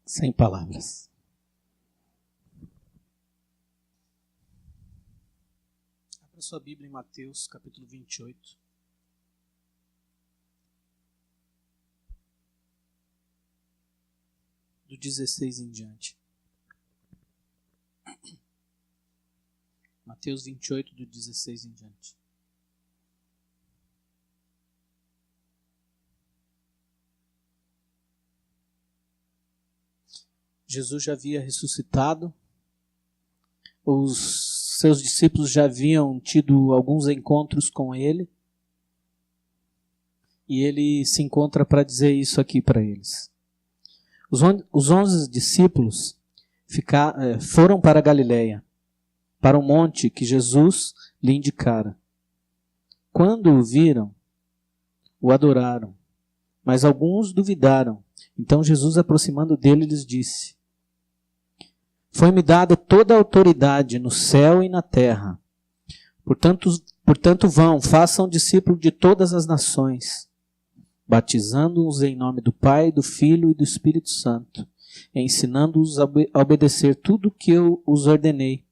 Sem palavras. Abra sua Bíblia em Mateus, capítulo 28. Do 16 em diante. Mateus 28, do 16 em diante. Jesus já havia ressuscitado, os seus discípulos já haviam tido alguns encontros com ele, e ele se encontra para dizer isso aqui para eles. Os 11 discípulos foram para a Galileia, para o monte que Jesus lhe indicara. Quando o viram, o adoraram, mas alguns duvidaram. Então Jesus, aproximando dele, lhes disse: Foi-me dada toda a autoridade no céu e na terra. Portanto vão, façam discípulos de todas as nações, batizando-os em nome do Pai, do Filho e do Espírito Santo, ensinando-os a obedecer tudo o que eu os ordenei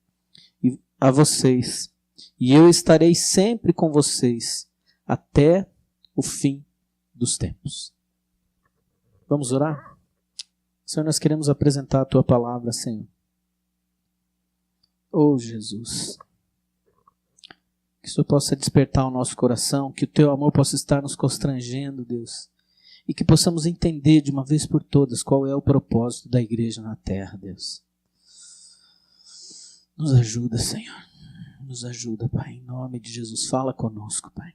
a vocês. E eu estarei sempre com vocês até o fim dos tempos. Vamos orar? Senhor, nós queremos apresentar a Tua palavra, Senhor. Oh, Jesus, que o Senhor possa despertar o nosso coração, que o Teu amor possa estar nos constrangendo, Deus, e que possamos entender de uma vez por todas qual é o propósito da igreja na terra, Deus. Nos ajuda, Senhor, nos ajuda, Pai, em nome de Jesus, fala conosco, Pai.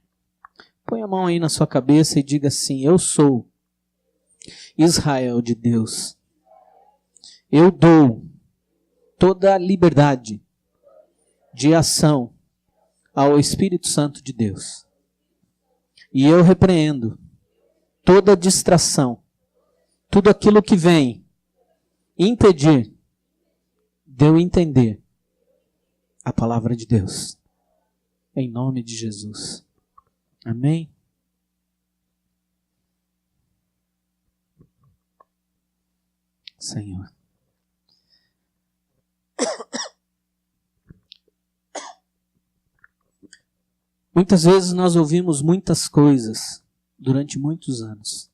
Põe a mão aí na sua cabeça e diga assim: eu sou Israel de Deus. Eu dou toda a liberdade de ação ao Espírito Santo de Deus. E eu repreendo toda distração, tudo aquilo que vem impedir de eu entender a palavra de Deus. Em nome de Jesus. Amém? Senhor. Muitas vezes nós ouvimos muitas coisas durante muitos anos.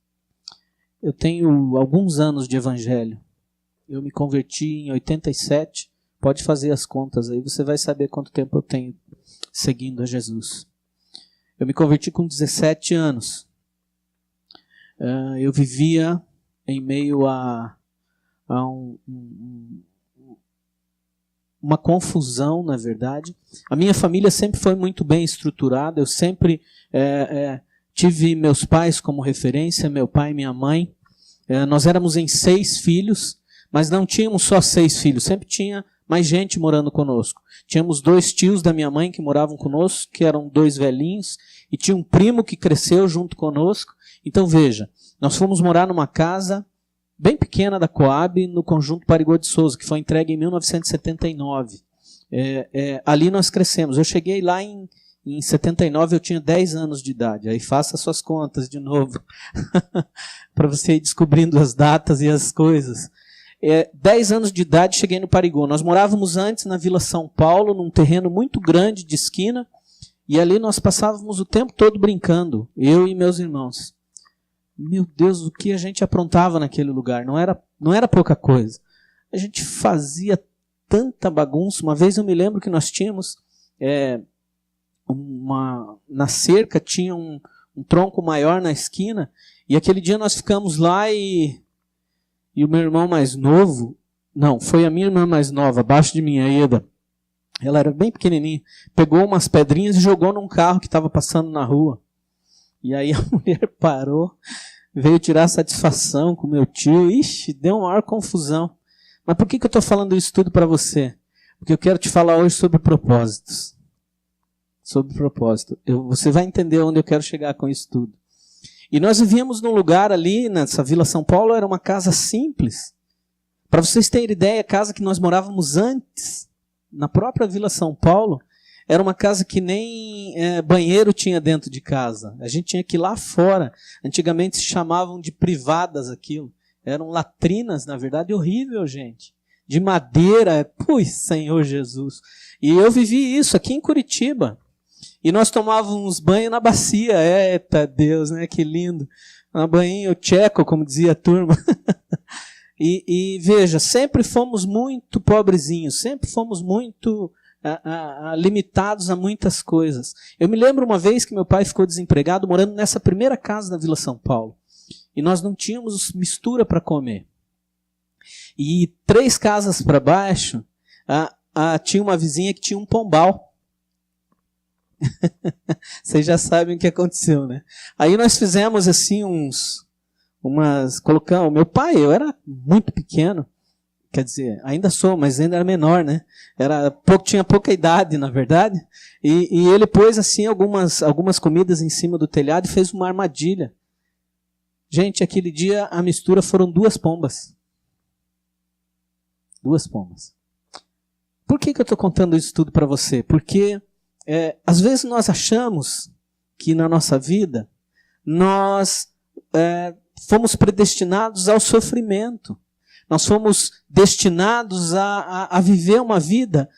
Eu tenho alguns anos de evangelho. Eu me converti em 87. Pode fazer as contas aí, você vai saber quanto tempo eu tenho seguindo a Jesus. Eu me converti com 17 anos. Eu vivia em meio a uma confusão, na verdade. A minha família sempre foi muito bem estruturada. Eu sempre tive meus pais como referência, meu pai e minha mãe. Nós éramos em 6 filhos, mas não tínhamos só 6 filhos. Sempre tinha mais gente morando conosco. Tínhamos 2 tios da minha mãe que moravam conosco, que eram 2 velhinhos, e tinha um primo que cresceu junto conosco. Então veja, nós fomos morar numa casa bem pequena da Coab, no Conjunto Parigô de Souza, que foi entregue em 1979. Ali nós crescemos. Eu cheguei lá em 79, eu tinha 10 anos de idade. Aí faça suas contas de novo, para você ir descobrindo as datas e as coisas. 10 anos de idade, cheguei no Parigô. Nós morávamos antes na Vila São Paulo, num terreno muito grande de esquina, e ali nós passávamos o tempo todo brincando, eu e meus irmãos. Meu Deus, o que a gente aprontava naquele lugar, não era pouca coisa. A gente fazia tanta bagunça. Uma vez eu me lembro que nós tínhamos, na cerca tinha um tronco maior na esquina, e aquele dia nós ficamos lá e o meu irmão mais novo, não, foi a minha irmã mais nova, abaixo de mim, a Eda, ela era bem pequenininha, pegou umas pedrinhas e jogou num carro que estava passando na rua. E aí a mulher parou, veio tirar satisfação com meu tio. Ixi, deu uma maior confusão. Mas por que eu estou falando isso tudo para você? Porque eu quero te falar hoje sobre propósitos. Sobre propósito. Você vai entender onde eu quero chegar com isso tudo. E nós vivíamos num lugar ali, nessa Vila São Paulo, era uma casa simples. Para vocês terem ideia, a casa que nós morávamos antes, na própria Vila São Paulo, era uma casa que nem banheiro tinha dentro de casa. A gente tinha que ir lá fora. Antigamente se chamavam de privadas aquilo. Eram latrinas, na verdade, horrível, gente. De madeira, Senhor Jesus. E eu vivi isso aqui em Curitiba. E nós tomávamos banho na bacia. Eita Deus, né? Que lindo. Um banho tcheco, como dizia a turma. E veja, sempre fomos muito pobrezinhos, sempre fomos muito limitados a muitas coisas. Eu me lembro uma vez que meu pai ficou desempregado morando nessa primeira casa da Vila São Paulo. E nós não tínhamos mistura para comer. E 3 casas para baixo, tinha uma vizinha que tinha um pombal. Vocês já sabem o que aconteceu, né? Aí nós fizemos assim colocamos, meu pai, eu era muito pequeno, quer dizer, ainda sou, mas ainda era menor, né? Tinha pouca idade, na verdade, e ele pôs assim algumas comidas em cima do telhado e fez uma armadilha. Gente, aquele dia a mistura foram 2 pombas. 2 pombas. Por que eu estou contando isso tudo para você? Porque às vezes nós achamos que na nossa vida nós fomos predestinados ao sofrimento. Nós fomos destinados a viver uma vida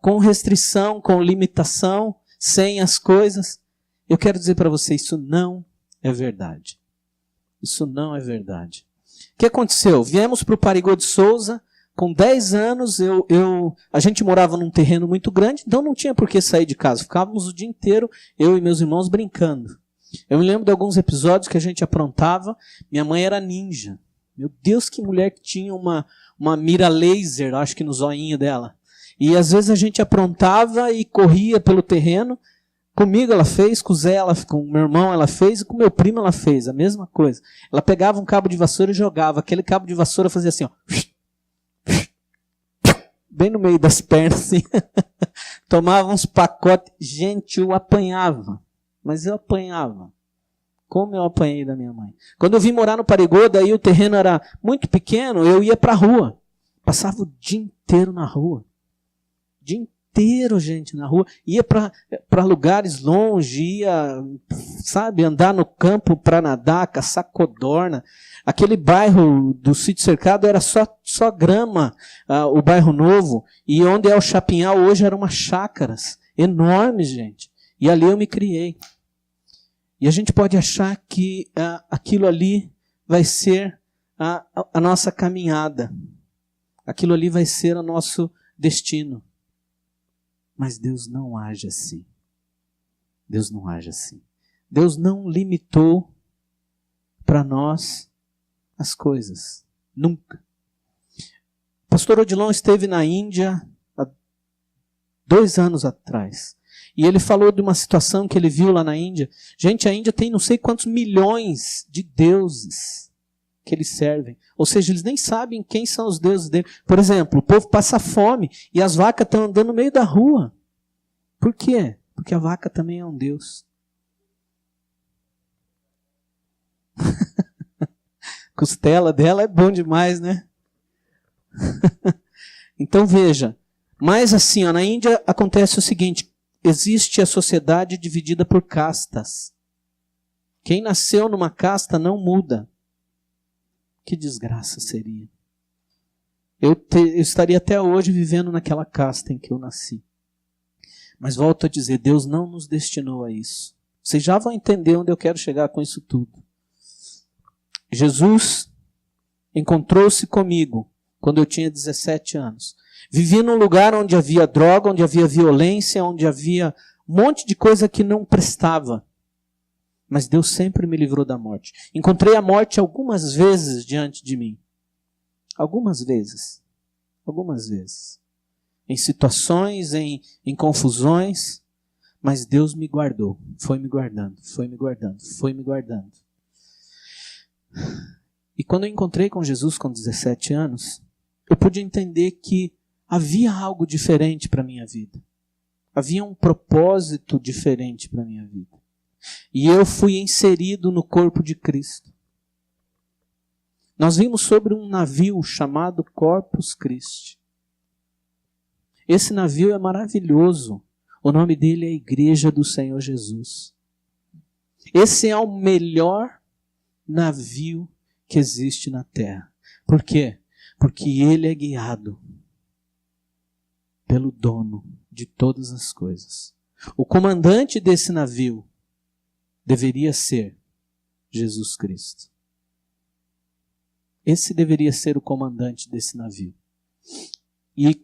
com restrição, com limitação, sem as coisas. Eu quero dizer para você, isso não é verdade. Isso não é verdade. O que aconteceu? Viemos para o Parigô de Souza, com 10 anos, a gente morava num terreno muito grande, então não tinha por que sair de casa. Ficávamos o dia inteiro, eu e meus irmãos, brincando. Eu me lembro de alguns episódios que a gente aprontava. Minha mãe era ninja. Meu Deus, que mulher que tinha uma mira laser, acho que no zoinho dela. E às vezes a gente aprontava e corria pelo terreno. Comigo ela fez, com o Zé, com o meu irmão ela fez, e com o meu primo ela fez, a mesma coisa. Ela pegava um cabo de vassoura e jogava. Aquele cabo de vassoura fazia assim, ó, bem no meio das pernas, assim. Tomava uns pacotes. Gente, eu apanhava. Mas eu apanhava. Como eu apanhei da minha mãe. Quando eu vim morar no Parigô, daí o terreno era muito pequeno, eu ia para a rua. Passava o dia inteiro na rua. O dia inteiro, gente, na rua. Ia para lugares longe, ia, andar no campo para nadar, caçar codorna. Aquele bairro do Sítio Cercado era só grama, o bairro novo. E onde é o Chapinhal hoje eram umas chácaras enormes, gente. E ali eu me criei. E a gente pode achar que aquilo ali vai ser a nossa caminhada. Aquilo ali vai ser o nosso destino. Mas Deus não age assim. Deus não age assim. Deus não limitou para nós as coisas. Nunca. O pastor Odilon esteve na Índia há 2 anos atrás. E ele falou de uma situação que ele viu lá na Índia. Gente, a Índia tem não sei quantos milhões de deuses que eles servem. Ou seja, eles nem sabem quem são os deuses dele. Por exemplo, o povo passa fome e as vacas estão andando no meio da rua. Por quê? Porque a vaca também é um deus. Costela dela é bom demais, né? Então veja. Mas assim, na Índia acontece o seguinte. Existe a sociedade dividida por castas. Quem nasceu numa casta não muda. Que desgraça seria. Eu estaria até hoje vivendo naquela casta em que eu nasci. Mas volto a dizer, Deus não nos destinou a isso. Vocês já vão entender onde eu quero chegar com isso tudo. Jesus encontrou-se comigo quando eu tinha 17 anos. Vivi num lugar onde havia droga, onde havia violência, onde havia um monte de coisa que não prestava. Mas Deus sempre me livrou da morte. Encontrei a morte algumas vezes diante de mim. Algumas vezes. Algumas vezes. Em situações, em confusões. Mas Deus me guardou. Foi me guardando, foi me guardando, foi me guardando. E quando eu encontrei com Jesus com 17 anos, eu pude entender que havia algo diferente para a minha vida. Havia um propósito diferente para a minha vida. E eu fui inserido no corpo de Cristo. Nós vimos sobre um navio chamado Corpus Christi. Esse navio é maravilhoso. O nome dele é Igreja do Senhor Jesus. Esse é o melhor navio que existe na terra. Por quê? Porque ele é guiado pelo dono de todas as coisas. O comandante desse navio deveria ser Jesus Cristo. Esse deveria ser o comandante desse navio. E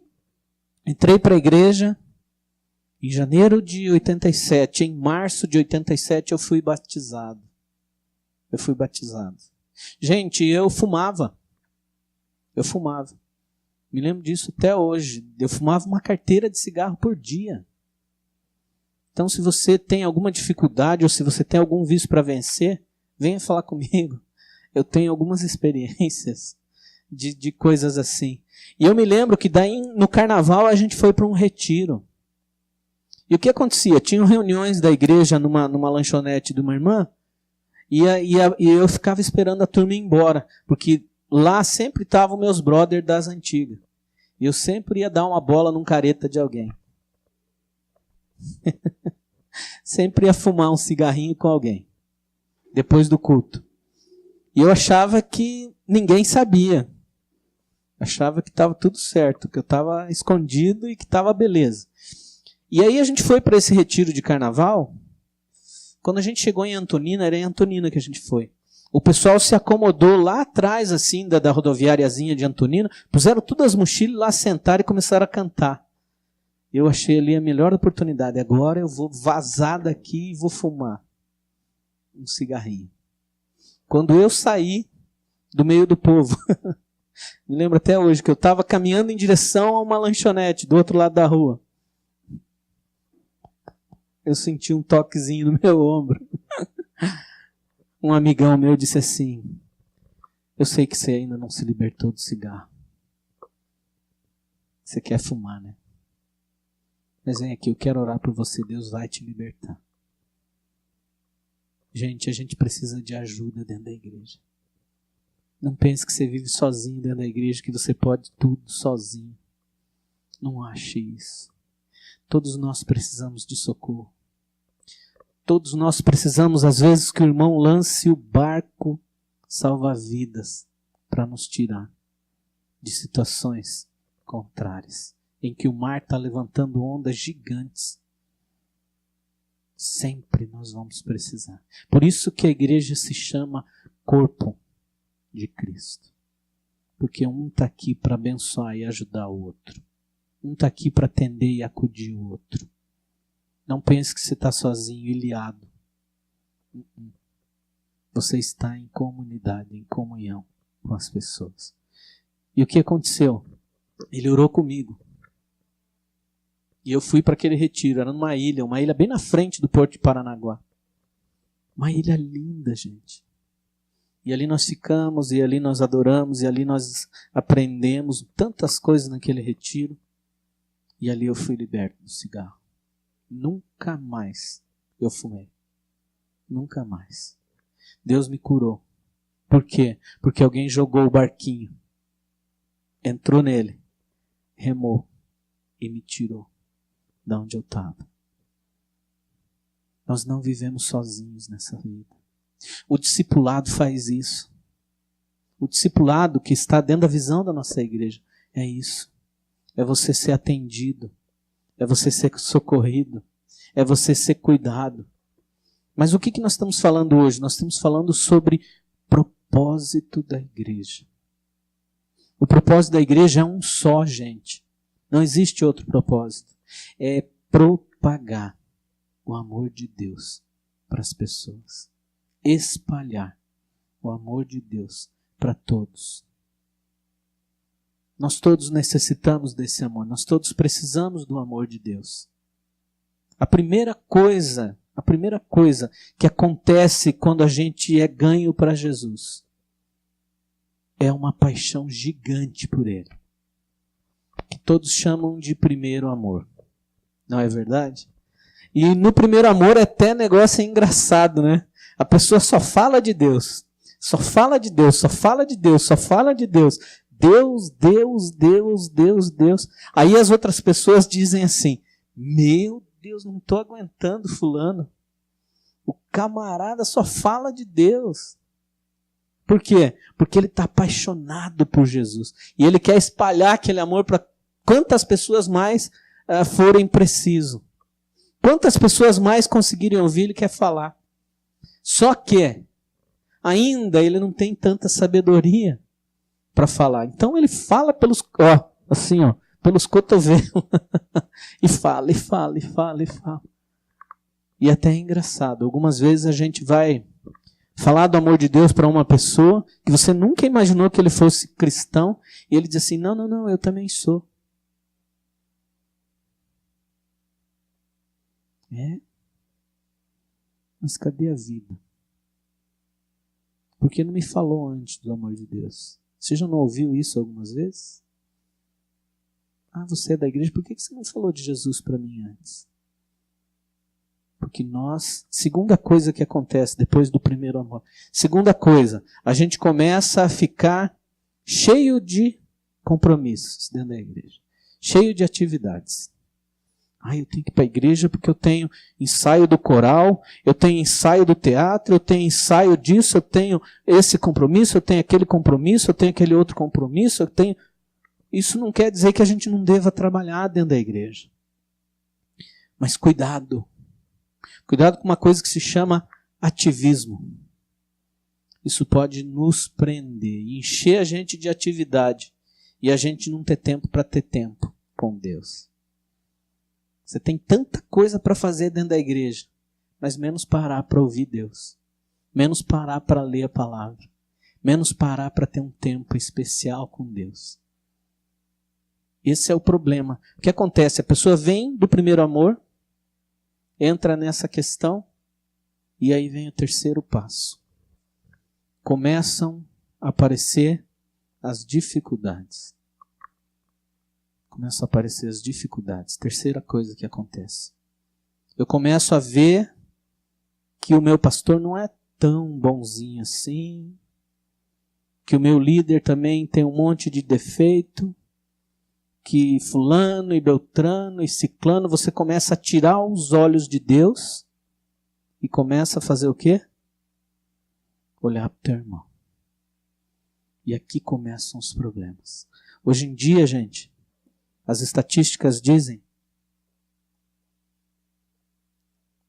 entrei para a igreja em janeiro de 87. Em março de 87 eu fui batizado. Gente, eu fumava. Me lembro disso até hoje. Eu fumava uma carteira de cigarro por dia. Então, se você tem alguma dificuldade ou se você tem algum vício para vencer, venha falar comigo. Eu tenho algumas experiências de coisas assim. E eu me lembro que daí no carnaval a gente foi para um retiro. E o que acontecia? Tinham reuniões da igreja numa lanchonete de uma irmã e eu ficava esperando a turma ir embora, porque lá sempre estavam meus brothers das antigas. E eu sempre ia dar uma bola num careta de alguém. Sempre ia fumar um cigarrinho com alguém, depois do culto. E eu achava que ninguém sabia. Achava que estava tudo certo, que eu estava escondido e que estava beleza. E aí a gente foi para esse retiro de carnaval. Quando a gente chegou em Antonina, era em Antonina que a gente foi. O pessoal se acomodou lá atrás, assim, da rodoviáriazinha de Antonina, puseram todas as mochilas lá, sentaram e começaram a cantar. Eu achei ali a melhor oportunidade. Agora eu vou vazar daqui e vou fumar um cigarrinho. Quando eu saí do meio do povo, me lembro até hoje que eu estava caminhando em direção a uma lanchonete do outro lado da rua. Eu senti um toquezinho no meu ombro. Um amigão meu disse assim: eu sei que você ainda não se libertou do cigarro. Você quer fumar, né? Mas vem aqui, eu quero orar por você, Deus vai te libertar. Gente, a gente precisa de ajuda dentro da igreja. Não pense que você vive sozinho dentro da igreja, que você pode tudo sozinho. Não ache isso. Todos nós precisamos de socorro. Todos nós precisamos, às vezes, que o irmão lance o barco salva-vidas para nos tirar de situações contrárias, em que o mar está levantando ondas gigantes. Sempre nós vamos precisar. Por isso que a igreja se chama corpo de Cristo. Porque um está aqui para abençoar e ajudar o outro. Um está aqui para atender e acudir o outro. Não pense que você está sozinho, ilhado. Você está em comunidade, em comunhão com as pessoas. E o que aconteceu? Ele orou comigo. E eu fui para aquele retiro, era numa ilha bem na frente do Porto de Paranaguá. Uma ilha linda, gente. E ali nós ficamos, e ali nós adoramos, e ali nós aprendemos tantas coisas naquele retiro. E ali eu fui liberto do cigarro. Nunca mais eu fumei. Nunca mais. Deus me curou. Por quê? Porque alguém jogou o barquinho, entrou nele, remou e me tirou da onde eu estava. Nós não vivemos sozinhos nessa vida. O discipulado faz isso. O discipulado que está dentro da visão da nossa igreja é isso. É você ser atendido. É você ser socorrido. É você ser cuidado. Mas o que nós estamos falando hoje? Nós estamos falando sobre propósito da igreja. O propósito da igreja é um só, gente. Não existe outro propósito. É propagar o amor de Deus para as pessoas. Espalhar o amor de Deus para todos. Nós todos necessitamos desse amor. Nós todos precisamos do amor de Deus. A primeira coisa que acontece quando a gente é ganho para Jesus é uma paixão gigante por Ele. Que todos chamam de primeiro amor. Não é verdade? E no primeiro amor até negócio é engraçado, né? A pessoa só fala de Deus. Só fala de Deus, só fala de Deus, só fala de Deus. Deus, Deus, Deus, Deus, Deus. Aí as outras pessoas dizem assim: meu Deus, não estou aguentando fulano. O camarada só fala de Deus. Por quê? Porque ele está apaixonado por Jesus. E ele quer espalhar aquele amor para quantas pessoas mais forem preciso. Quantas pessoas mais conseguirem ouvir, ele quer falar. Só que ainda ele não tem tanta sabedoria para falar. Então ele fala pelos cotovelos. E fala, e fala, e fala, e fala. E até é engraçado. Algumas vezes a gente vai falar do amor de Deus para uma pessoa que você nunca imaginou que ele fosse cristão, e ele diz assim, não, eu também sou. Mas cadê a vida? Porque não me falou antes do amor de Deus. Você já não ouviu isso algumas vezes? Você é da igreja, por que você não falou de Jesus para mim antes? Porque segunda coisa que acontece depois do primeiro amor, segunda coisa, a gente começa a ficar cheio de compromissos dentro da igreja, cheio de atividades. Eu tenho que ir para a igreja porque eu tenho ensaio do coral, eu tenho ensaio do teatro, eu tenho ensaio disso, eu tenho esse compromisso, eu tenho aquele compromisso, eu tenho aquele outro compromisso, eu tenho... Isso não quer dizer que a gente não deva trabalhar dentro da igreja. Mas cuidado. Cuidado com uma coisa que se chama ativismo. Isso pode nos prender e encher a gente de atividade e a gente não ter tempo para ter tempo com Deus. Você tem tanta coisa para fazer dentro da igreja, mas menos parar para ouvir Deus. Menos parar para ler a palavra. Menos parar para ter um tempo especial com Deus. Esse é o problema. O que acontece? A pessoa vem do primeiro amor, entra nessa questão, e aí vem o terceiro passo. Começam a aparecer as dificuldades. Começam a aparecer as dificuldades. Terceira coisa que acontece. Eu começo a ver que o meu pastor não é tão bonzinho assim, que o meu líder também tem um monte de defeito, que fulano e beltrano e ciclano, você começa a tirar os olhos de Deus e começa a fazer o quê? Olhar para o teu irmão. E aqui começam os problemas. Hoje em dia, gente, as estatísticas dizem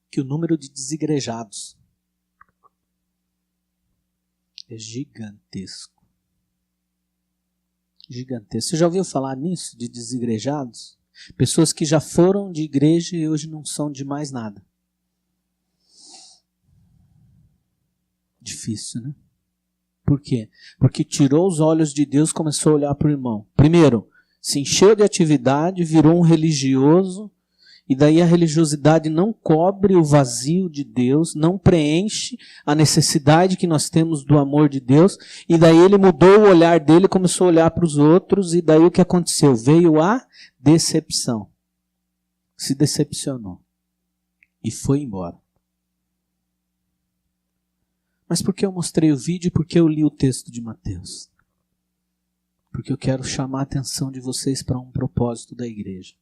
que o número de desigrejados é gigantesco. Gigantesco. Você já ouviu falar nisso, de desigrejados? Pessoas que já foram de igreja e hoje não são de mais nada. Difícil, né? Por quê? Porque tirou os olhos de Deus e começou a olhar para o irmão. Primeiro, se encheu de atividade, virou um religioso, e daí a religiosidade não cobre o vazio de Deus, não preenche a necessidade que nós temos do amor de Deus, e daí ele mudou o olhar dele, começou a olhar para os outros, e daí o que aconteceu? Veio a decepção. Se decepcionou. E foi embora. Mas por que eu mostrei o vídeo e por que eu li o texto de Mateus? Porque eu quero chamar a atenção de vocês para um propósito da igreja.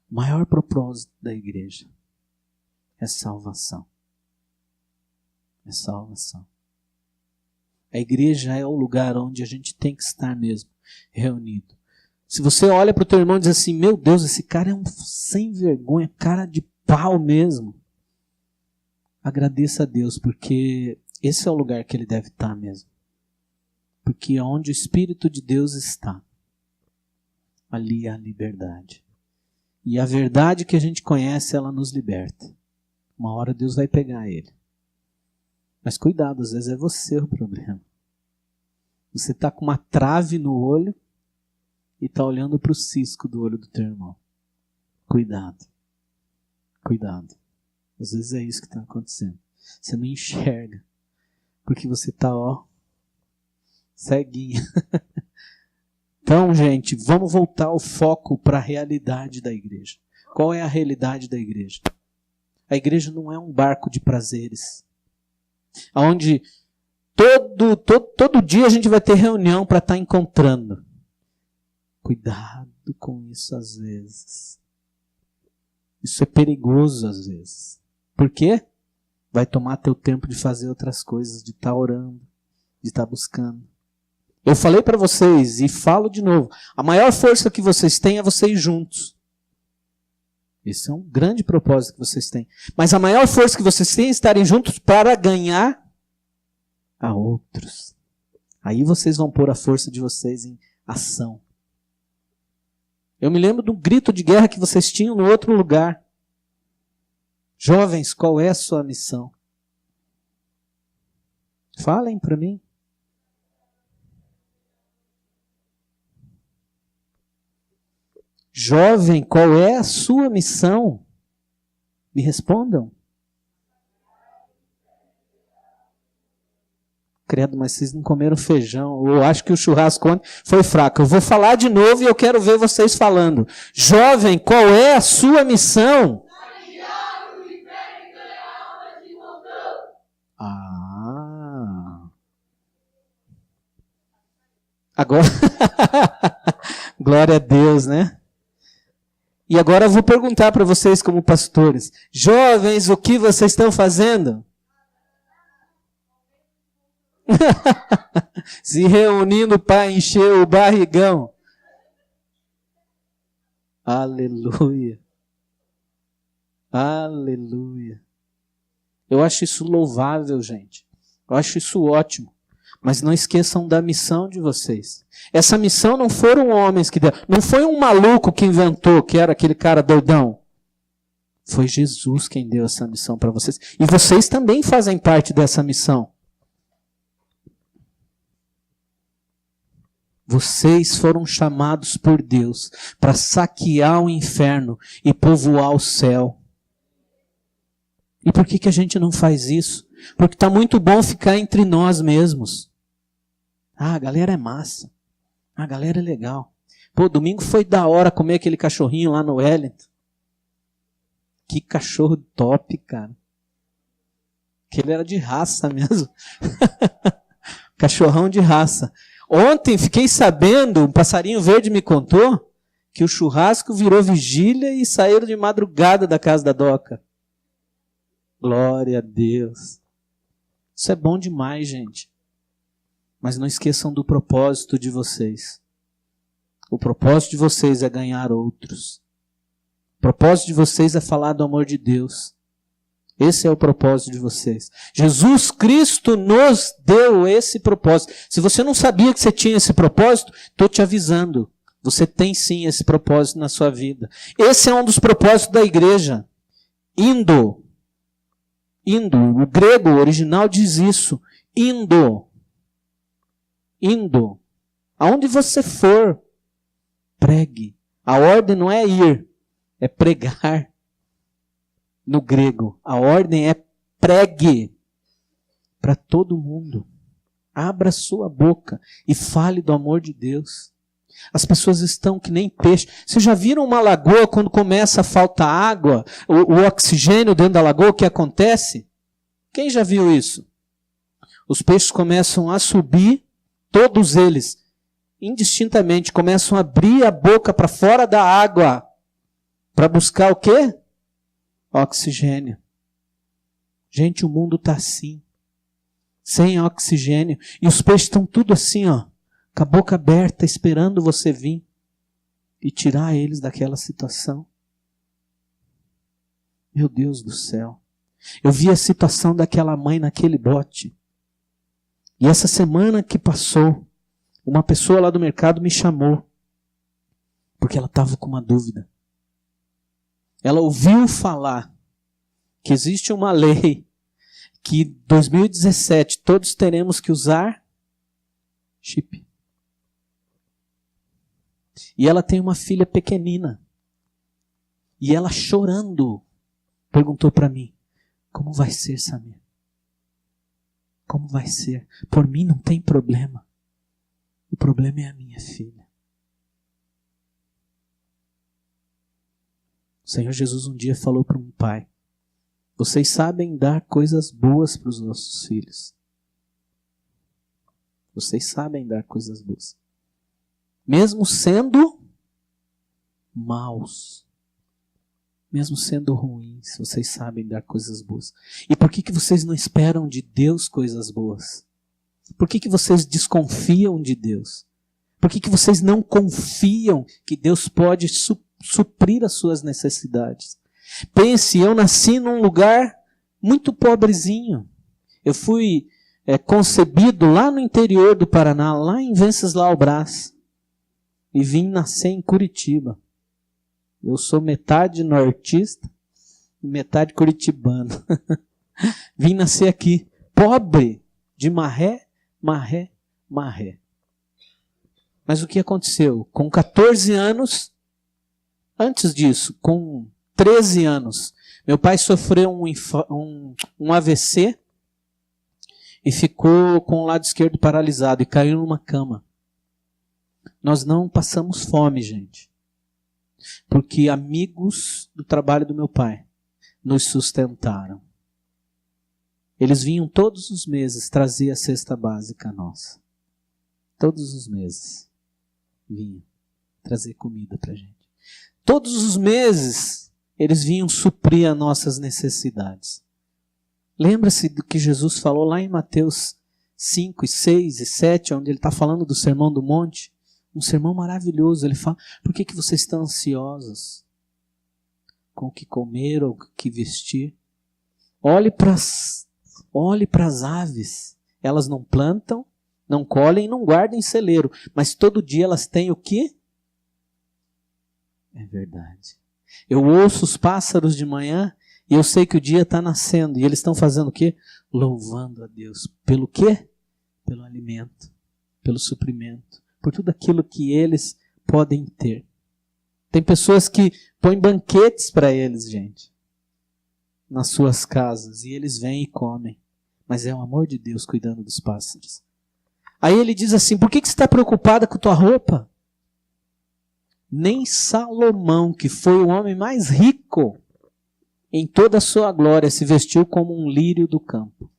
O maior propósito da igreja é salvação. É salvação. A igreja é o lugar onde a gente tem que estar mesmo, reunido. Se você olha para o teu irmão e diz assim, meu Deus, esse cara é um sem vergonha, cara de pau mesmo. Agradeça a Deus, porque esse é o lugar que ele deve estar mesmo. Porque onde o Espírito de Deus está, ali há liberdade. E a verdade que a gente conhece, ela nos liberta. Uma hora Deus vai pegar ele. Mas cuidado, às vezes é você o problema. Você está com uma trave no olho e está olhando para o cisco do olho do teu irmão. Cuidado. Cuidado. Às vezes é isso que está acontecendo. Você não enxerga. Porque você está, ceguinho. Então, gente, vamos voltar o foco para a realidade da igreja. Qual é a realidade da igreja? A igreja não é um barco de prazeres. Onde todo dia a gente vai ter reunião para estar encontrando. Cuidado com isso às vezes. Isso é perigoso às vezes. Por quê? Vai tomar teu tempo de fazer outras coisas, de estar orando, de de estar buscando. Eu falei para vocês e falo de novo, a maior força que vocês têm é vocês juntos. Esse é um grande propósito que vocês têm. Mas a maior força que vocês têm é estarem juntos para ganhar a outros. Aí vocês vão pôr a força de vocês em ação. Eu me lembro do grito de guerra que vocês tinham no outro lugar. Jovens, qual é a sua missão? Falem para mim. Jovem, qual é a sua missão? Me respondam. Credo, mas vocês não comeram feijão. Eu acho que o churrasco ontem foi fraco. Eu vou falar de novo e eu quero ver vocês falando. Jovem, qual é a sua missão? Agora, glória a Deus, né? E agora eu vou perguntar para vocês como pastores. Jovens, o que vocês estão fazendo? Se reunindo para encher o barrigão. Aleluia. Aleluia. Eu acho isso louvável, gente. Eu acho isso ótimo. Mas não esqueçam da missão de vocês. Essa missão não foram homens que deram. Não foi um maluco que inventou, que era aquele cara doidão. Foi Jesus quem deu essa missão para vocês. E vocês também fazem parte dessa missão. Vocês foram chamados por Deus para saquear o inferno e povoar o céu. E por que a gente não faz isso? Porque está muito bom ficar entre nós mesmos. Ah, a galera é massa. Ah, a galera é legal. Pô, domingo foi da hora comer aquele cachorrinho lá no Wellington. Que cachorro top, cara. Aquele era de raça mesmo. Cachorrão de raça. Ontem fiquei sabendo, um passarinho verde me contou, que o churrasco virou vigília e saíram de madrugada da casa da Doca. Glória a Deus. Isso é bom demais, gente. Mas não esqueçam do propósito de vocês. O propósito de vocês é ganhar outros. O propósito de vocês é falar do amor de Deus. Esse é o propósito de vocês. Jesus Cristo nos deu esse propósito. Se você não sabia que você tinha esse propósito, estou te avisando. Você tem sim esse propósito na sua vida. Esse é um dos propósitos da igreja. Indo. O grego original diz isso. Indo. Aonde você for, pregue. A ordem não é ir, é pregar. No grego, a ordem é pregue para todo mundo. Abra sua boca e fale do amor de Deus. As pessoas estão que nem peixe. Vocês já viram uma lagoa quando começa a faltar água, o oxigênio dentro da lagoa, o que acontece? Quem já viu isso? Os peixes começam a subir, todos eles, indistintamente, começam a abrir a boca para fora da água para buscar o quê? Oxigênio. Gente, o mundo está assim. Sem oxigênio. E os peixes estão tudo assim, ó, com a boca aberta, esperando você vir e tirar eles daquela situação. Meu Deus do céu. Eu vi a situação daquela mãe naquele bote. E essa semana que passou, uma pessoa lá do mercado me chamou. Porque ela estava com uma dúvida. Ela ouviu falar que existe uma lei que em 2017 todos teremos que usar chip. E ela tem uma filha pequenina. E ela chorando perguntou para mim, como vai ser, Samir? Como vai ser? Por mim não tem problema. O problema é a minha filha. O Senhor Jesus um dia falou para um pai, vocês sabem dar coisas boas para os nossos filhos. Vocês sabem dar coisas boas. Mesmo sendo maus. Mesmo sendo ruins, vocês sabem dar coisas boas. E por que vocês não esperam de Deus coisas boas? Por que vocês desconfiam de Deus? Por que vocês não confiam que Deus pode suprir as suas necessidades? Pense, eu nasci num lugar muito pobrezinho. Eu fui concebido lá no interior do Paraná, lá em Venceslau-Braz. E vim nascer em Curitiba. Eu sou metade nortista e metade curitibano. Vim nascer aqui, pobre, de marré. Mas o que aconteceu? Com 14 anos, antes disso, com 13 anos, meu pai sofreu um AVC e ficou com o lado esquerdo paralisado e caiu numa cama. Nós não passamos fome, gente, porque amigos do trabalho do meu pai nos sustentaram. Eles vinham todos os meses trazer a cesta básica nossa. Todos os meses vinham trazer comida para a gente. Todos os meses eles vinham suprir as nossas necessidades. Lembra-se do que Jesus falou lá em Mateus 5, 6 e 7, onde ele está falando do Sermão do Monte? Um sermão maravilhoso. Ele fala, por que vocês estão ansiosos com o que comer ou o que vestir? Olhe para as aves. Elas não plantam, não colhem, não guardam em celeiro. Mas todo dia elas têm o quê? É verdade. Eu ouço os pássaros de manhã e eu sei que o dia está nascendo. E eles estão fazendo o quê? Louvando a Deus. Pelo quê? Pelo alimento, pelo suprimento, por tudo aquilo que eles podem ter. Tem pessoas que põem banquetes para eles, gente, nas suas casas. E eles vêm e comem. Mas é o amor de Deus cuidando dos pássaros. Aí ele diz assim, por que você está preocupada com tua roupa? Nem Salomão, que foi o homem mais rico em toda a sua glória, se vestiu como um lírio do campo,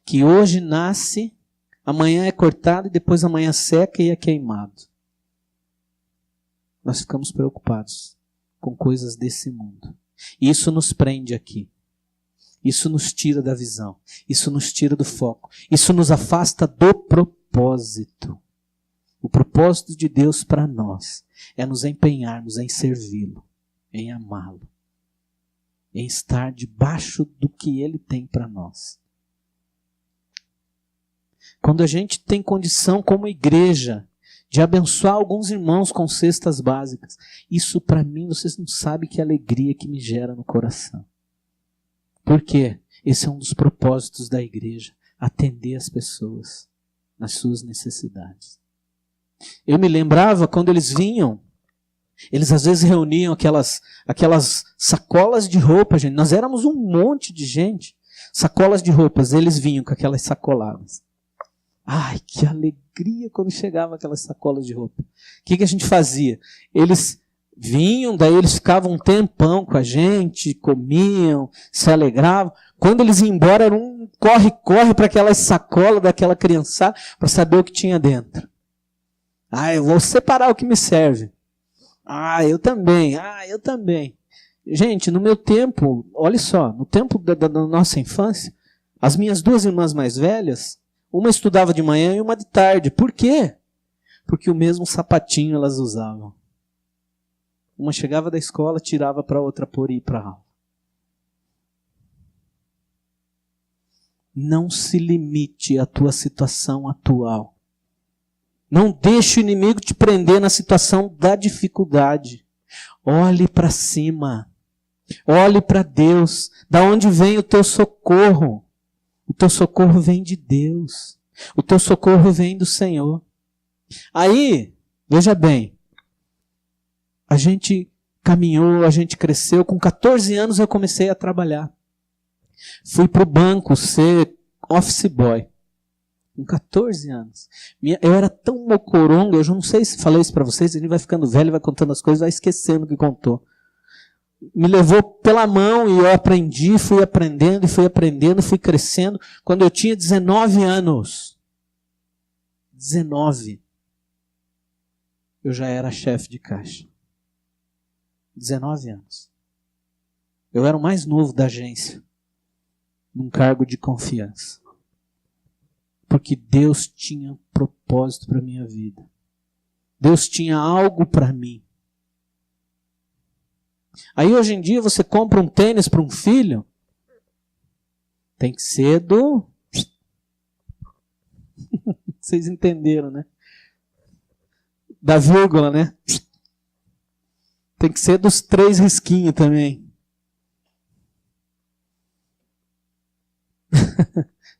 que hoje nasce, amanhã é cortado e depois amanhã seca e é queimado. Nós ficamos preocupados com coisas desse mundo. E isso nos prende aqui. Isso nos tira da visão. Isso nos tira do foco. Isso nos afasta do propósito. O propósito de Deus para nós é nos empenharmos em servi-lo, em amá-lo, em estar debaixo do que Ele tem para nós. Quando a gente tem condição como igreja de abençoar alguns irmãos com cestas básicas, isso para mim, vocês não sabem que alegria que me gera no coração. Por quê? Esse é um dos propósitos da igreja, atender as pessoas nas suas necessidades. Eu me lembrava quando eles vinham, eles às vezes reuniam aquelas sacolas de roupa, gente. Nós éramos um monte de gente. Sacolas de roupas, eles vinham com aquelas sacoladas. Ai, que alegria quando chegava aquelas sacolas de roupa. O que a gente fazia? Eles vinham, daí eles ficavam um tempão com a gente, comiam, se alegravam. Quando eles iam embora, era um corre-corre para aquelas sacolas daquela criançada para saber o que tinha dentro. Ah, eu vou separar o que me serve. Ah, eu também. Gente, no meu tempo, olha só, no tempo da nossa infância, as minhas duas irmãs mais velhas, uma estudava de manhã e uma de tarde. Por quê? Porque o mesmo sapatinho elas usavam. Uma chegava da escola, tirava para a outra pôr e ir para a aula. Não se limite à tua situação atual. Não deixe o inimigo te prender na situação da dificuldade. Olhe para cima. Olhe para Deus. Da onde vem o teu socorro? O teu socorro vem de Deus. O teu socorro vem do Senhor. Aí, veja bem, a gente caminhou, a gente cresceu. Com 14 anos eu comecei a trabalhar. Fui para o banco ser office boy. Com 14 anos. Eu era tão mocorongo, eu já não sei se falei isso para vocês, ele vai ficando velho, vai contando as coisas, vai esquecendo o que contou. Me levou pela mão e eu aprendi, fui aprendendo, fui crescendo. Quando eu tinha 19 anos, 19, eu já era chefe de caixa. 19 anos. Eu era o mais novo da agência, num cargo de confiança. Porque Deus tinha propósito para a minha vida. Deus tinha algo para mim. Aí hoje em dia você compra um tênis para um filho, tem que ser do... Vocês entenderam, né? Da vírgula, né? Tem que ser dos 3 risquinhos também.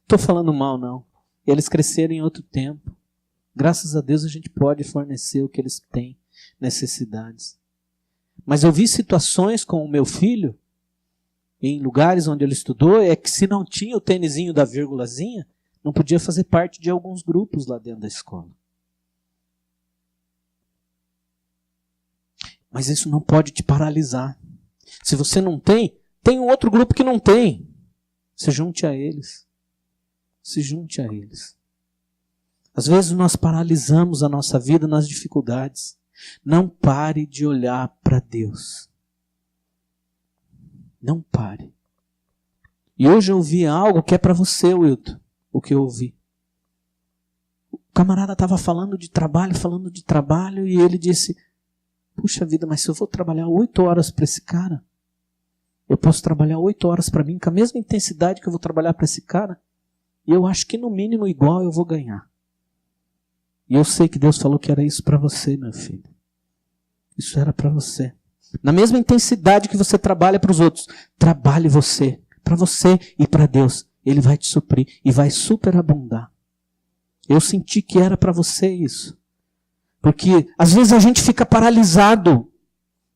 Estou falando mal, não. Eles cresceram em outro tempo. Graças a Deus a gente pode fornecer o que eles têm, necessidades. Mas eu vi situações com o meu filho, em lugares onde ele estudou, é que se não tinha o tênisinho da vírgulazinha, não podia fazer parte de alguns grupos lá dentro da escola. Mas isso não pode te paralisar. Se você não tem, tem um outro grupo que não tem. Se junte a eles. Se junte a eles. Às vezes nós paralisamos a nossa vida nas dificuldades. Não pare de olhar para Deus. Não pare. E hoje eu ouvi algo que é para você, Wilton, o que eu ouvi. O camarada estava falando de trabalho, e ele disse, puxa vida, mas se eu vou trabalhar 8 horas para esse cara, eu posso trabalhar 8 horas para mim, com a mesma intensidade que eu vou trabalhar para esse cara, e eu acho que no mínimo igual eu vou ganhar. E eu sei que Deus falou que era isso para você, meu filho. Isso era para você. Na mesma intensidade que você trabalha para os outros, trabalhe você, para você e para Deus. Ele vai te suprir e vai superabundar. Eu senti que era para você isso. Porque às vezes a gente fica paralisado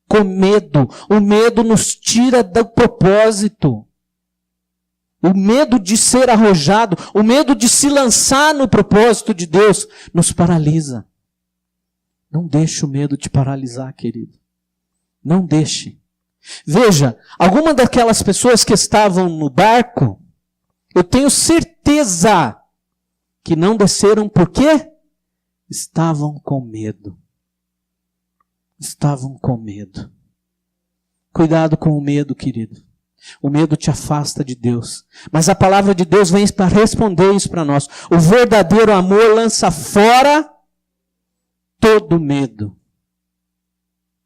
com medo. O medo nos tira do propósito. O medo de ser arrojado, o medo de se lançar no propósito de Deus, nos paralisa. Não deixe o medo te paralisar, querido. Não deixe. Veja, algumas daquelas pessoas que estavam no barco, eu tenho certeza que não desceram por quê? Estavam com medo. Estavam com medo. Cuidado com o medo, querido. O medo te afasta de Deus. Mas a palavra de Deus vem para responder isso para nós. O verdadeiro amor lança fora todo medo.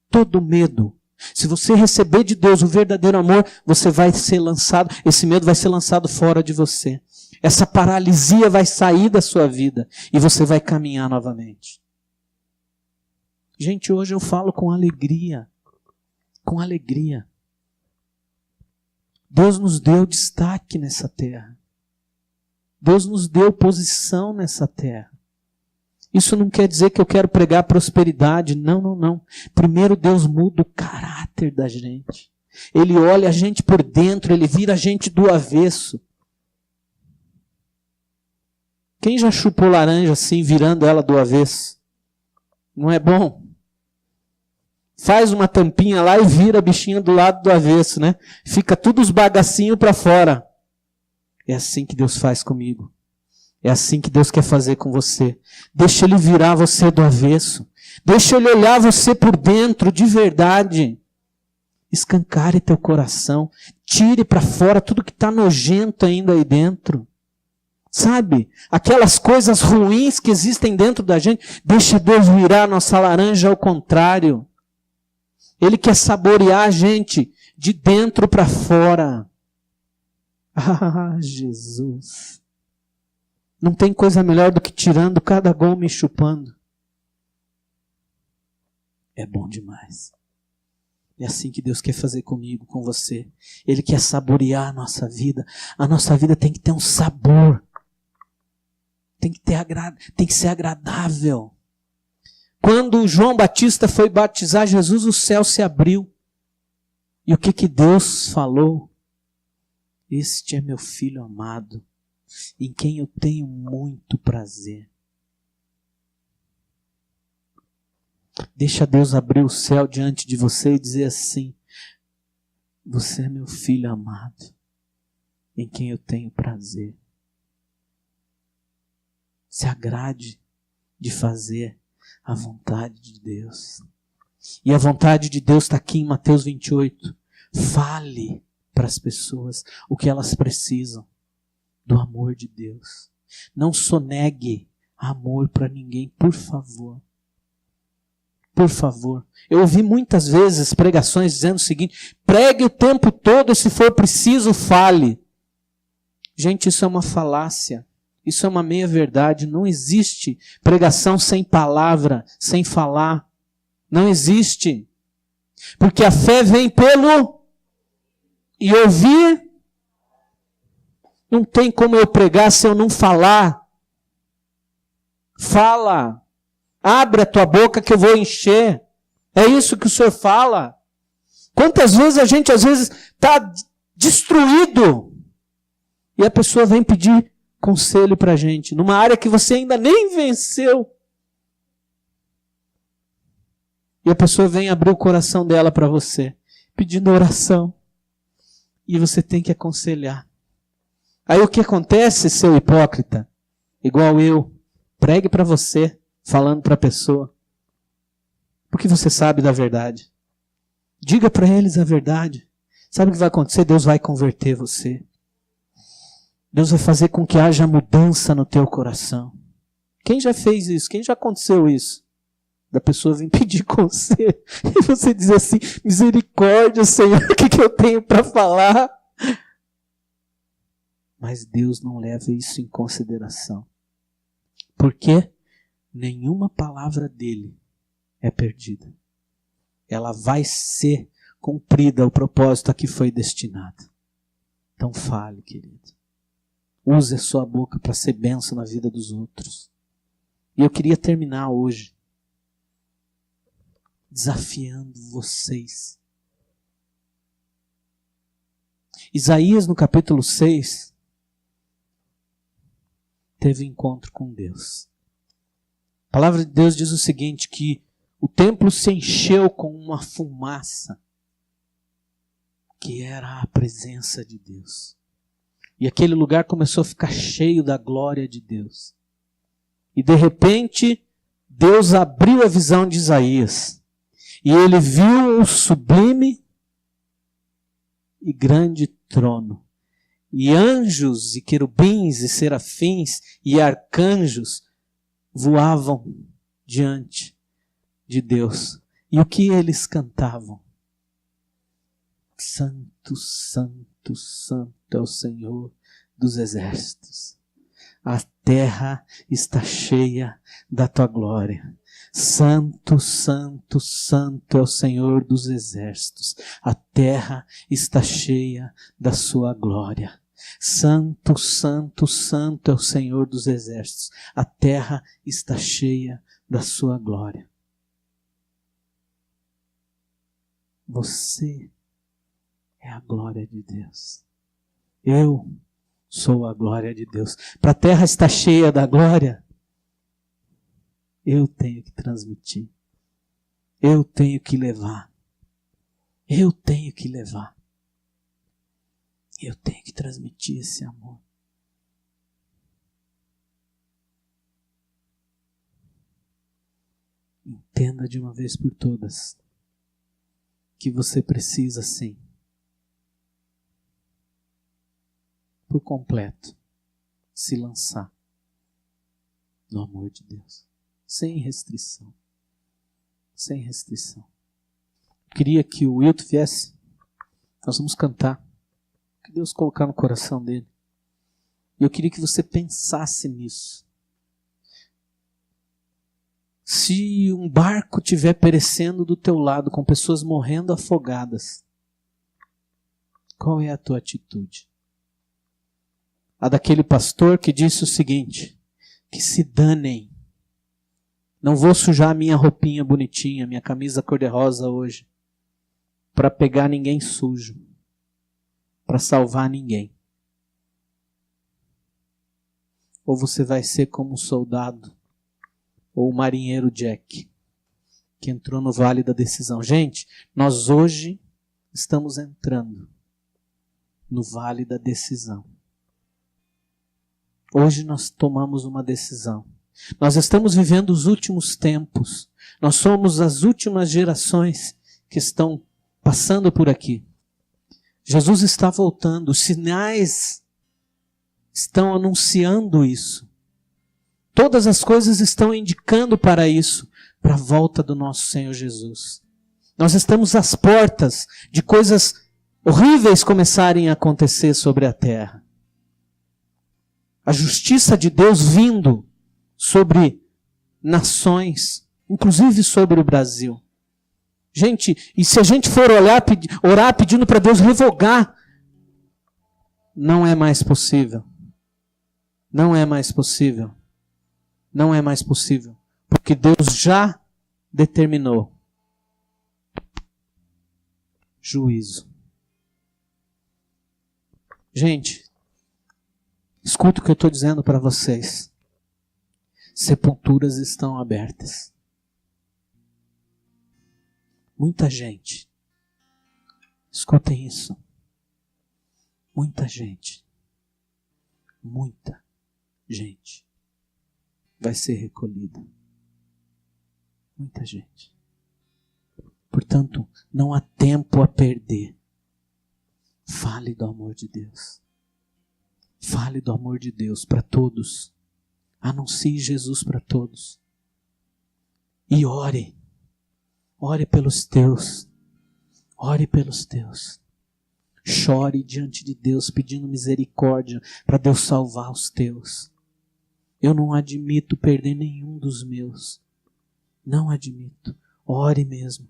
Todo medo. Se você receber de Deus o verdadeiro amor, você vai ser lançado, esse medo vai ser lançado fora de você. Essa paralisia vai sair da sua vida e você vai caminhar novamente. Gente, hoje eu falo com alegria. Com alegria. Deus nos deu destaque nessa terra. Deus nos deu posição nessa terra. Isso não quer dizer que eu quero pregar prosperidade. Não, não, não. Primeiro Deus muda o caráter da gente. Ele olha a gente por dentro, Ele vira a gente do avesso. Quem já chupou laranja assim, virando ela do avesso? Não é bom? Faz uma tampinha lá e vira a bichinha do lado do avesso, né? Fica tudo os bagacinhos para fora. É assim que Deus faz comigo. É assim que Deus quer fazer com você. Deixa Ele virar você do avesso. Deixa Ele olhar você por dentro, de verdade. Escancare teu coração. Tire para fora tudo que está nojento ainda aí dentro. Sabe? Aquelas coisas ruins que existem dentro da gente. Deixa Deus virar a nossa laranja ao contrário. Ele quer saborear a gente de dentro para fora. Ah, Jesus. Não tem coisa melhor do que tirando cada goma e chupando. É bom demais. É assim que Deus quer fazer comigo, com você. Ele quer saborear a nossa vida. A nossa vida tem que ter um sabor. Tem que ser agradável. Quando João Batista foi batizar Jesus, o céu se abriu. E o que Deus falou? Este é meu filho amado, em quem eu tenho muito prazer. Deixa Deus abrir o céu diante de você e dizer assim: você é meu filho amado, em quem eu tenho prazer. Se agrade de fazer a vontade de Deus. E a vontade de Deus está aqui em Mateus 28. Fale para as pessoas o que elas precisam do amor de Deus. Não sonegue amor para ninguém, por favor. Por favor. Eu ouvi muitas vezes pregações dizendo o seguinte: pregue o tempo todo e se for preciso, fale. Gente, isso é uma falácia. Isso é uma meia-verdade. Não existe pregação sem palavra, sem falar. Não existe. Porque a fé vem pelo e ouvir. Não tem como eu pregar se eu não falar. Fala. Abre a tua boca que eu vou encher. É isso que o Senhor fala. Quantas vezes a gente, às vezes, está destruído. E a pessoa vem pedir conselho para a gente. Numa área que você ainda nem venceu. E a pessoa vem abrir o coração dela para você. Pedindo oração. E você tem que aconselhar. Aí o que acontece, seu hipócrita? Igual eu. Pregue para você. Falando para a pessoa. Porque você sabe da verdade. Diga para eles a verdade. Sabe o que vai acontecer? Deus vai converter você. Deus vai fazer com que haja mudança no teu coração. Quem já fez isso? Quem já aconteceu isso? Da pessoa vir pedir conselho. E você diz assim: misericórdia, Senhor, o que eu tenho para falar? Mas Deus não leva isso em consideração. Por quê? Nenhuma palavra dele é perdida. Ela vai ser cumprida o propósito a que foi destinado. Então fale, querido. Use a sua boca para ser bênção na vida dos outros. E eu queria terminar hoje desafiando vocês. Isaías, no capítulo 6, teve encontro com Deus. A palavra de Deus diz o seguinte, que o templo se encheu com uma fumaça, que era a presença de Deus. E aquele lugar começou a ficar cheio da glória de Deus. E de repente, Deus abriu a visão de Isaías. E ele viu um sublime e grande trono. E anjos, e querubins, e serafins, e arcanjos voavam diante de Deus. E o que eles cantavam? Santo, santo, santo é o Senhor dos exércitos. A terra está cheia da tua glória. Santo, santo, santo é o Senhor dos exércitos. A terra está cheia da sua glória. Santo, santo, santo é o Senhor dos exércitos. A terra está cheia da sua glória. Você é a glória de Deus. Eu sou a glória de Deus. Para a terra estar cheia da glória, eu tenho que transmitir. Eu tenho que levar. Eu tenho que levar. Eu tenho que transmitir esse amor. Entenda de uma vez por todas que você precisa, sim, por completo, se lançar no amor de Deus. Sem restrição. Sem restrição. Eu queria que o Wilton viesse. Nós vamos cantar. Que Deus colocar no coração dele. E eu queria que você pensasse nisso. Se um barco estiver perecendo do teu lado, com pessoas morrendo afogadas, qual é a tua atitude? A daquele pastor que disse o seguinte: que se danem. Não vou sujar a minha roupinha bonitinha, minha camisa cor-de-rosa hoje, para pegar ninguém sujo, para salvar ninguém. Ou você vai ser como um soldado, ou o marinheiro Jack, que entrou no vale da decisão. Gente, nós hoje estamos entrando no vale da decisão. Hoje nós tomamos uma decisão. Nós estamos vivendo os últimos tempos. Nós somos as últimas gerações que estão passando por aqui. Jesus está voltando. Os sinais estão anunciando isso. Todas as coisas estão indicando para isso, para a volta do nosso Senhor Jesus. Nós estamos às portas de coisas horríveis começarem a acontecer sobre a terra. A justiça de Deus vindo sobre nações, inclusive sobre o Brasil. Gente, e se a gente for orar pedindo para Deus revogar, não é mais possível. Não é mais possível. Não é mais possível. Porque Deus já determinou juízo. Gente, escuta o que eu estou dizendo para vocês. Sepulturas estão abertas. Muita gente. Escutem isso. Muita gente. Muita gente vai ser recolhida. Muita gente. Portanto, não há tempo a perder. Fale do amor de Deus. Fale do amor de Deus para todos. Anuncie Jesus para todos. E ore. Ore pelos teus. Ore pelos teus. Chore diante de Deus pedindo misericórdia para Deus salvar os teus. Eu não admito perder nenhum dos meus. Não admito. Ore mesmo.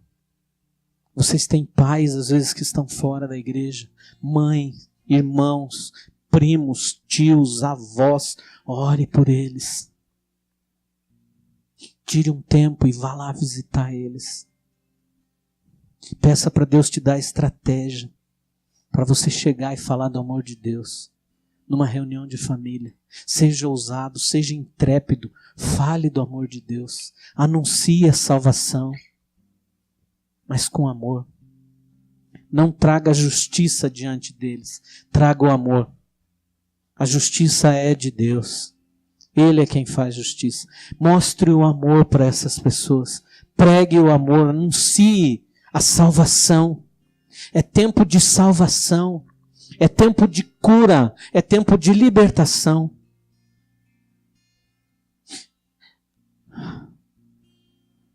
Vocês têm pais, às vezes, que estão fora da igreja. Mãe, irmãos, primos, tios, avós. Ore por eles. Tire um tempo e vá lá visitar eles. Peça para Deus te dar estratégia para você chegar e falar do amor de Deus numa reunião de família. Seja ousado, seja intrépido, fale do amor de Deus, anuncie a salvação, mas com amor. Não traga justiça diante deles, traga o amor. A justiça é de Deus. Ele é quem faz justiça. Mostre o amor para essas pessoas. Pregue o amor, anuncie a salvação. É tempo de salvação. É tempo de cura. É tempo de libertação.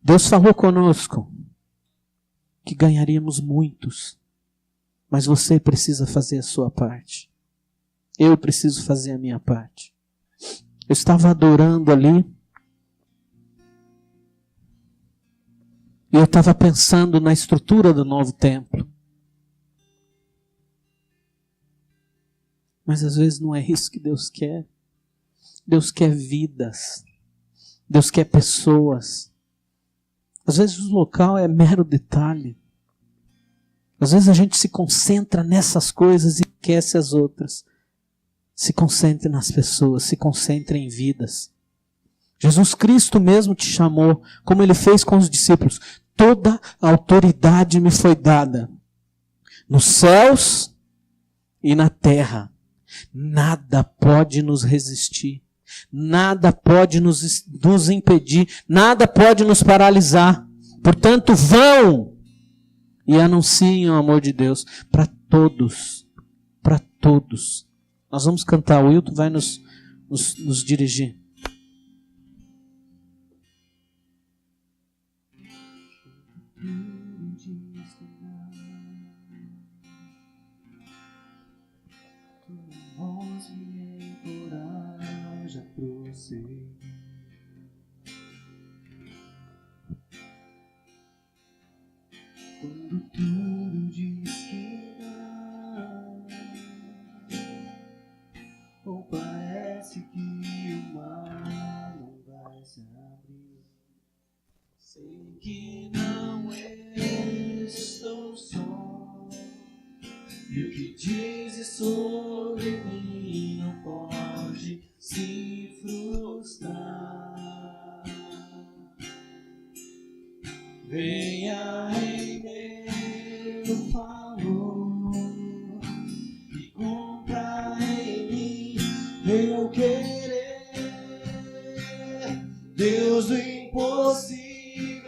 Deus falou conosco que ganharíamos muitos. Mas você precisa fazer a sua parte. Eu preciso fazer a minha parte. Eu estava adorando ali. E eu estava pensando na estrutura do novo templo. Mas às vezes não é isso que Deus quer. Deus quer vidas. Deus quer pessoas. Às vezes o local é mero detalhe. Às vezes a gente se concentra nessas coisas e esquece as outras. Se concentre nas pessoas, se concentre em vidas. Jesus Cristo mesmo te chamou, como Ele fez com os discípulos. Toda a autoridade me foi dada, nos céus e na terra. Nada pode nos resistir, nada pode nos impedir, nada pode nos paralisar. Portanto, vão e anunciem o amor de Deus para todos, para todos. Nós vamos cantar, o Wilton vai nos dirigir. Quando tudo diz que não, ou parece que o mar não vai se abrir, sei que não estou só, e o que dizes sobre mim não pode se frustrar. Venha em meu favor e cumpra em mim meu querer. Deus do impossível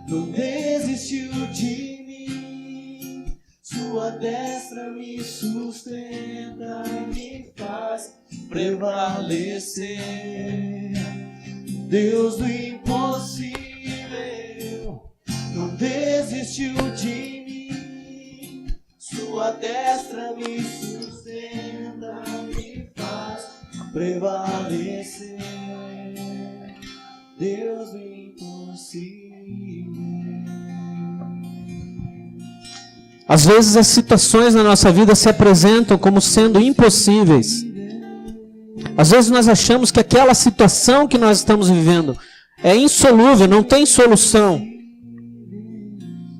não desistiu de mim. Sua destra me sustenta e me faz prevalecer. Deus do impossível, não desistiu de mim. Sua destra me sustenta, me faz prevalecer. Deus do impossível. Às vezes as situações na nossa vida se apresentam como sendo impossíveis. Às vezes nós achamos que aquela situação que nós estamos vivendo é insolúvel, não tem solução.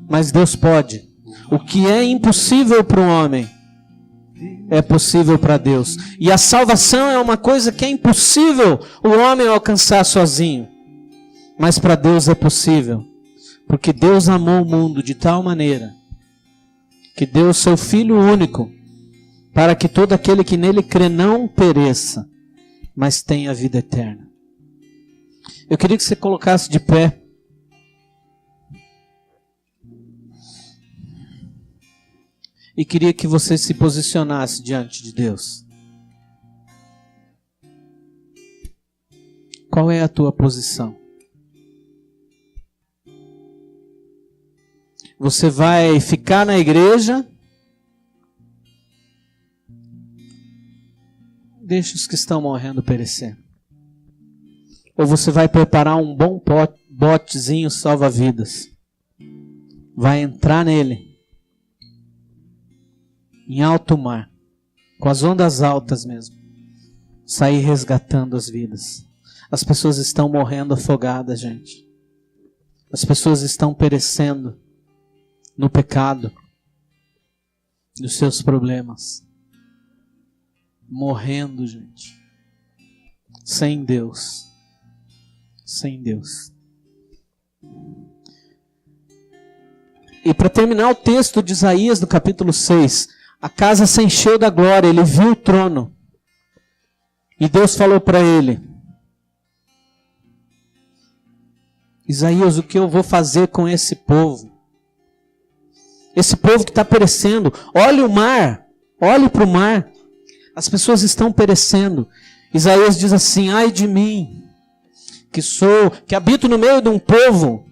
Mas Deus pode. O que é impossível para o homem é possível para Deus. E a salvação é uma coisa que é impossível o homem alcançar sozinho. Mas para Deus é possível. Porque Deus amou o mundo de tal maneira que deu o seu Filho único, para que todo aquele que nele crê não pereça, mas tenha vida eterna. Eu queria que você colocasse de pé. E queria que você se posicionasse diante de Deus. Qual é a tua posição? Você vai ficar na igreja? Deixa os que estão morrendo perecer. Ou você vai preparar um bom botezinho salva-vidas? Vai entrar nele, em alto mar, com as ondas altas mesmo, sair resgatando as vidas. As pessoas estão morrendo afogadas, gente. As pessoas estão perecendo no pecado, nos seus problemas. Morrendo, gente. Sem Deus. Sem Deus. E para terminar o texto de Isaías, no capítulo 6, a casa se encheu da glória, ele viu o trono. E Deus falou para ele: Isaías, o que eu vou fazer com esse povo? Esse povo que está perecendo. Olhe o mar, olhe para o mar. As pessoas estão perecendo. Isaías diz assim: ai de mim, que habito no meio de um povo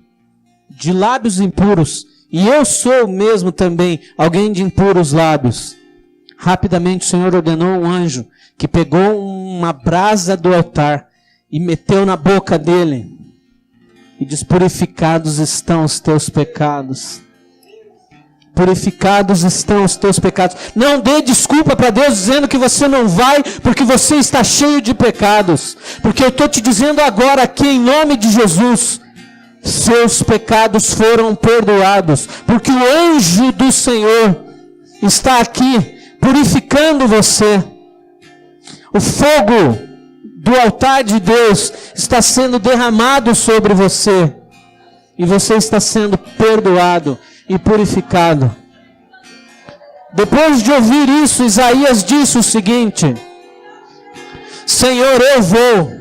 de lábios impuros, e eu sou mesmo também alguém de impuros lábios. Rapidamente o Senhor ordenou um anjo que pegou uma brasa do altar e meteu na boca dele e diz: purificados estão os teus pecados. Purificados estão os teus pecados. Não dê desculpa para Deus dizendo que você não vai porque você está cheio de pecados. Porque eu estou te dizendo agora aqui em nome de Jesus, seus pecados foram perdoados. Porque o anjo do Senhor está aqui purificando você. O fogo do altar de Deus está sendo derramado sobre você. E você está sendo perdoado e purificado. Depois de ouvir isso, Isaías disse o seguinte: Senhor, eu vou.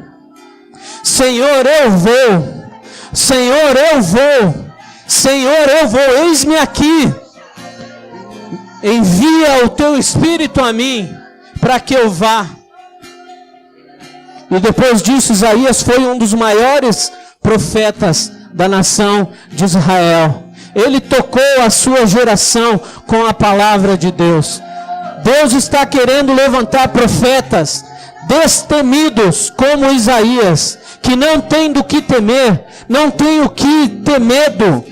Senhor, eu vou. Senhor, eu vou. Senhor, eu vou. Eis-me aqui. Envia o teu Espírito a mim, para que eu vá. E depois disso, Isaías foi um dos maiores profetas da nação de Israel. Ele tocou a sua geração com a palavra de Deus. Deus está querendo levantar profetas destemidos como Isaías, que não tem do que temer, não tem o que ter medo.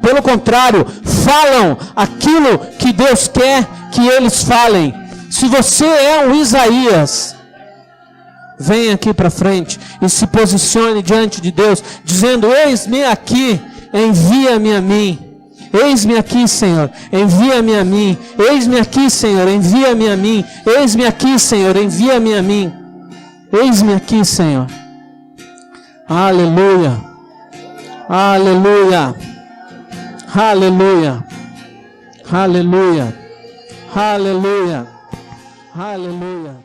Pelo contrário, falam aquilo que Deus quer que eles falem. Se você é um Isaías, venha aqui para frente e se posicione diante de Deus, dizendo: eis-me aqui, envia-me a mim. Eis-me aqui, Senhor, envia-me a mim. Eis-me aqui, Senhor, envia-me a mim. Eis-me aqui, Senhor, envia-me a mim. Eis-me aqui, Senhor. Aleluia. Aleluia. Aleluia. Aleluia. Aleluia. Aleluia.